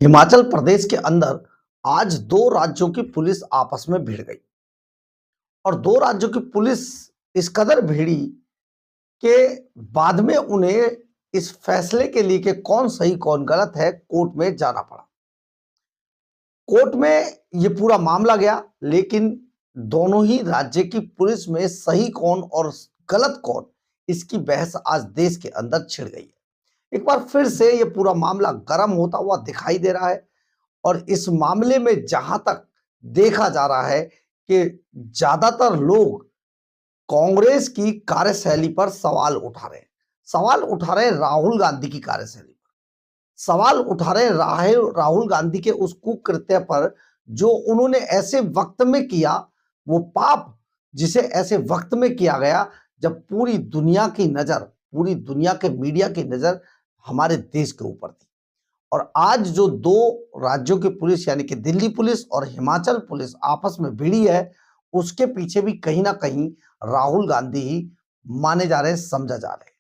हिमाचल प्रदेश के अंदर आज दो राज्यों की पुलिस आपस में भिड़ गई और दो राज्यों की पुलिस इस कदर भिड़ी कि बाद में उन्हें इस फैसले के लिए कि कौन सही कौन गलत है कोर्ट में जाना पड़ा। कोर्ट में ये पूरा मामला गया, लेकिन दोनों ही राज्य की पुलिस में सही कौन और गलत कौन, इसकी बहस आज देश के अंदर छिड़ गई है। एक बार फिर से ये पूरा मामला गर्म होता हुआ दिखाई दे रहा है और इस मामले में जहां तक देखा जा रहा है कि ज्यादातर लोग कांग्रेस की कार्यशैली पर सवाल उठा रहे हैं। सवाल उठा रहे हैं राहुल गांधी की कार्यशैली पर, सवाल उठा रहे हैं राहुल गांधी के उस कुकृत्य पर जो उन्होंने ऐसे वक्त में किया, वो पाप जिसे ऐसे वक्त में किया गया जब पूरी दुनिया की नजर, पूरी दुनिया के मीडिया की नजर हमारे देश के ऊपर थी। और आज जो दो राज्यों की पुलिस यानी कि दिल्ली पुलिस और हिमाचल पुलिस आपस में भिड़ी है, उसके पीछे भी कहीं ना कहीं राहुल गांधी ही माने जा रहे हैं, समझा जा रहे हैं।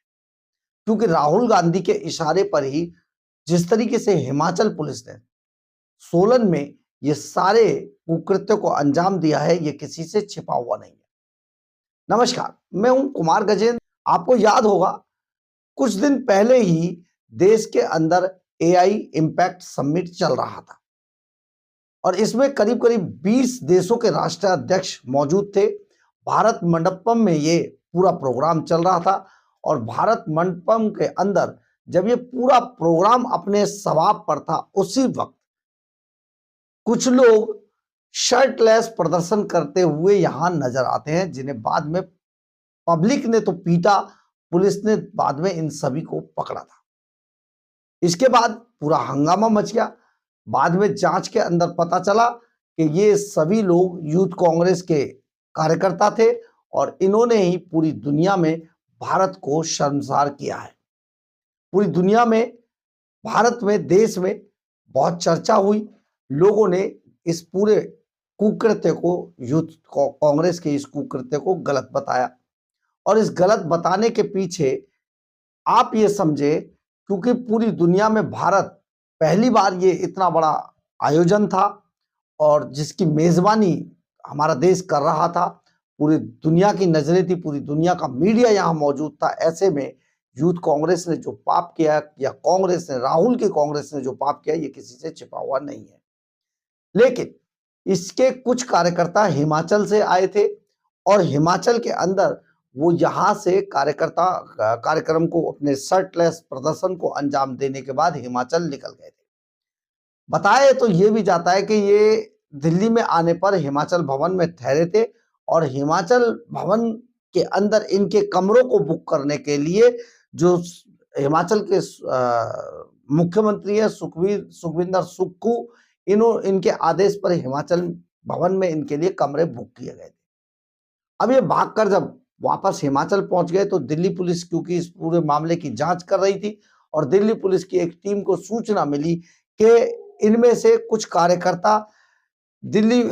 क्योंकि राहुल गांधी के इशारे पर ही जिस तरीके से हिमाचल पुलिस ने सोलन में ये सारे कुकृत्यों को अंजाम दिया है, ये किसी से छिपा हुआ नहीं है। नमस्कार, मैं हूं कुमार गजेंद्र। आपको याद होगा कुछ दिन पहले ही देश के अंदर एआई इम्पैक्ट समिट चल रहा था और इसमें करीब करीब 20 देशों के राष्ट्राध्यक्ष मौजूद थे। भारत मंडपम में ये पूरा प्रोग्राम चल रहा था और भारत मंडपम के अंदर जब ये पूरा प्रोग्राम अपने समाप्त पर था, उसी वक्त कुछ लोग शर्टलेस प्रदर्शन करते हुए यहां नजर आते हैं, जिन्हें बाद में पब्लिक ने तो पीटा, पुलिस ने बाद में इन सभी को पकड़ा था। इसके बाद पूरा हंगामा मच गया। बाद में जांच के अंदर पता चला कि ये सभी लोग यूथ कांग्रेस के कार्यकर्ता थे और इन्होंने ही पूरी दुनिया में भारत को शर्मसार किया है। पूरी दुनिया में, भारत में, देश में बहुत चर्चा हुई। लोगों ने इस पूरे कुकृत्य को, यूथ कांग्रेस के इस कुकृत्य को गलत बताया और इस गलत बताने के पीछे आप ये समझे, क्योंकि पूरी दुनिया में भारत पहली बार ये इतना बड़ा आयोजन था और जिसकी मेजबानी हमारा देश कर रहा था। पूरी दुनिया की नजरें थी, पूरी दुनिया का मीडिया यहां मौजूद था। ऐसे में यूथ कांग्रेस ने जो पाप किया, या कांग्रेस ने, राहुल की कांग्रेस ने जो पाप किया, ये किसी से छिपा हुआ नहीं है। लेकिन इसके कुछ कार्यकर्ता हिमाचल से आए थे और हिमाचल के अंदर वो यहां से कार्यक्रम को, अपने शर्टलेस प्रदर्शन को अंजाम देने के बाद हिमाचल निकल गए थे। बताया तो ये भी जाता है कि ये दिल्ली में आने पर हिमाचल भवन में ठहरे थे और हिमाचल भवन के अंदर इनके कमरों को बुक करने के लिए जो हिमाचल के मुख्यमंत्री है सुखविंदर सुक्खू, इनके आदेश पर हिमाचल भवन में इनके लिए कमरे बुक किए गए थे। अब ये भागकर जब वापस हिमाचल पहुंच गए तो दिल्ली पुलिस, क्योंकि इस पूरे मामले की जांच कर रही थी, और दिल्ली पुलिस की एक टीम को सूचना मिली कि इनमें से कुछ कार्यकर्ता दिल्ली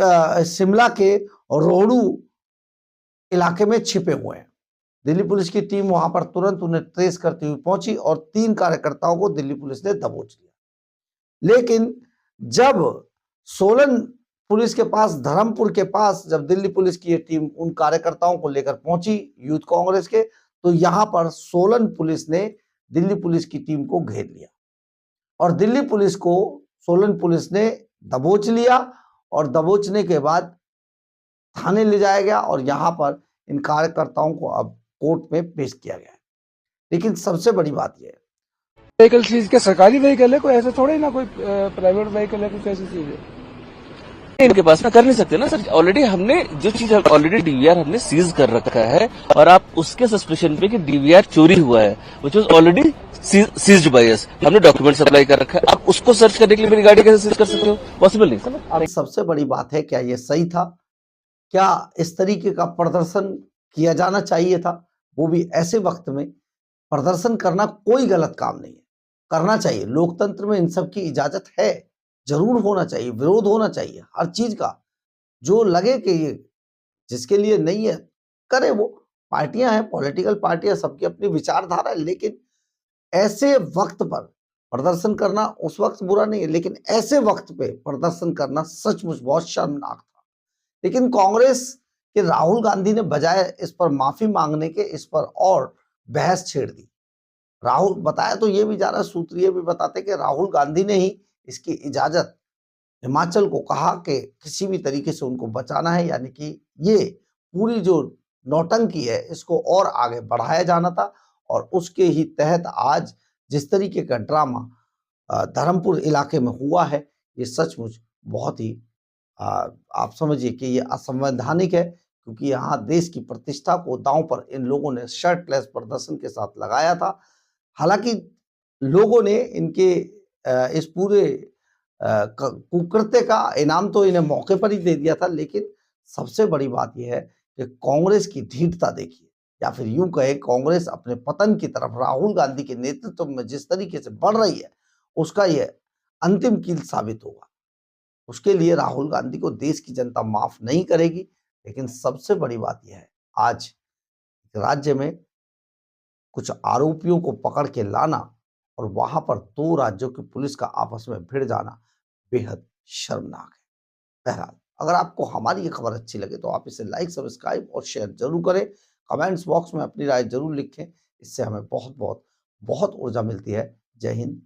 शिमला के रोहडू इलाके में छिपे हुए हैं। दिल्ली पुलिस की टीम वहां पर तुरंत उन्हें ट्रेस करती हुई पहुंची और 3 कार्यकर्ताओं को दिल्ली पुलिस ने दबोच लिया। लेकिन जब सोलन पुलिस के पास, धर्मपुर के पास, जब दिल्ली पुलिस की ये टीम उन कार्यकर्ताओं को लेकर पहुंची यूथ कांग्रेस के, तो यहां पर सोलन पुलिस ने दिल्ली पुलिस की टीम को घेर लिया और दिल्ली पुलिस को सोलन पुलिस ने दबोच लिया और दबोचने के बाद थाने ले जाया गया और यहां पर इन कार्यकर्ताओं को अब कोर्ट में पेश किया गया है। लेकिन सबसे बड़ी बात यह है, व्हीकल चीज के सरकारी व्हीकल है, कोई ऐसे थोड़े ना कोई प्राइवेट व्हीकल है, कुछ ऐसी चीज है इनके पास ना कर नहीं सकते ना सर। ऑलरेडी हमने जो चीज, ऑलरेडी डीवीआर हमने सीज कर रखा है और आप उसके सस्पेशन पे कि डीवीआर चोरी हुआ है, which was already seized by us, हमने डॉक्यूमेंट सप्लाई कर रखा है। आप उसको सर्च करने के लिए मेरी गाड़ी कैसे सीज कर सकते हो? पॉसिबल नहीं सर। सबसे बड़ी बात है, क्या ये सही था? क्या इस तरीके का प्रदर्शन किया जाना चाहिए था? वो भी ऐसे वक्त में प्रदर्शन करना कोई गलत काम नहीं है, करना चाहिए। लोकतंत्र में इन सब की इजाजत है, जरूर होना चाहिए, विरोध होना चाहिए हर चीज का। जो लगे कि ये जिसके लिए नहीं है करे, वो पार्टियां हैं, पॉलिटिकल पार्टियां, सबकी अपनी विचारधारा है। लेकिन ऐसे वक्त पर प्रदर्शन करना उस वक्त बुरा नहीं है, लेकिन ऐसे वक्त पे प्रदर्शन करना सचमुच बहुत शर्मनाक था। लेकिन कांग्रेस के राहुल गांधी ने बजाय इस पर माफी मांगने के इस पर और बहस छेड़ दी। राहुल बताया तो ये भी जा रहा है, सूत्र ये भी बताते कि राहुल गांधी ने ही इसकी इजाजत हिमाचल को कहा कि किसी भी तरीके से उनको बचाना है, यानी कि ये पूरी जो नौटंकी है इसको और आगे बढ़ाया जाना था। और उसके ही तहत आज जिस तरीके का ड्रामा धर्मपुर इलाके में हुआ है, ये सचमुच बहुत ही आप समझिए कि ये असंवैधानिक है, क्योंकि यहाँ देश की प्रतिष्ठा को दांव पर इन लोगों ने शर्टलेस प्रदर्शन के साथ लगाया था। हालांकि लोगों ने इनके इस पूरे कुकृत्य का इनाम तो इन्हें मौके पर ही दे दिया था, लेकिन सबसे बड़ी बात यह है कि कांग्रेस की ढीठता देखिए, या फिर यूं कहे कांग्रेस अपने पतन की तरफ राहुल गांधी के नेतृत्व में जिस तरीके से बढ़ रही है, उसका यह अंतिम कील साबित होगा। उसके लिए राहुल गांधी को देश की जनता माफ नहीं करेगी। लेकिन सबसे बड़ी बात यह है, आज राज्य में कुछ आरोपियों को पकड़ के लाना और वहां पर दो राज्यों की पुलिस का आपस में भिड़ जाना बेहद शर्मनाक है। बहरहाल, अगर आपको हमारी ये खबर अच्छी लगे तो आप इसे लाइक, सब्सक्राइब और शेयर जरूर करें। कमेंट्स बॉक्स में अपनी राय जरूर लिखें, इससे हमें बहुत बहुत बहुत ऊर्जा मिलती है। जय हिंद,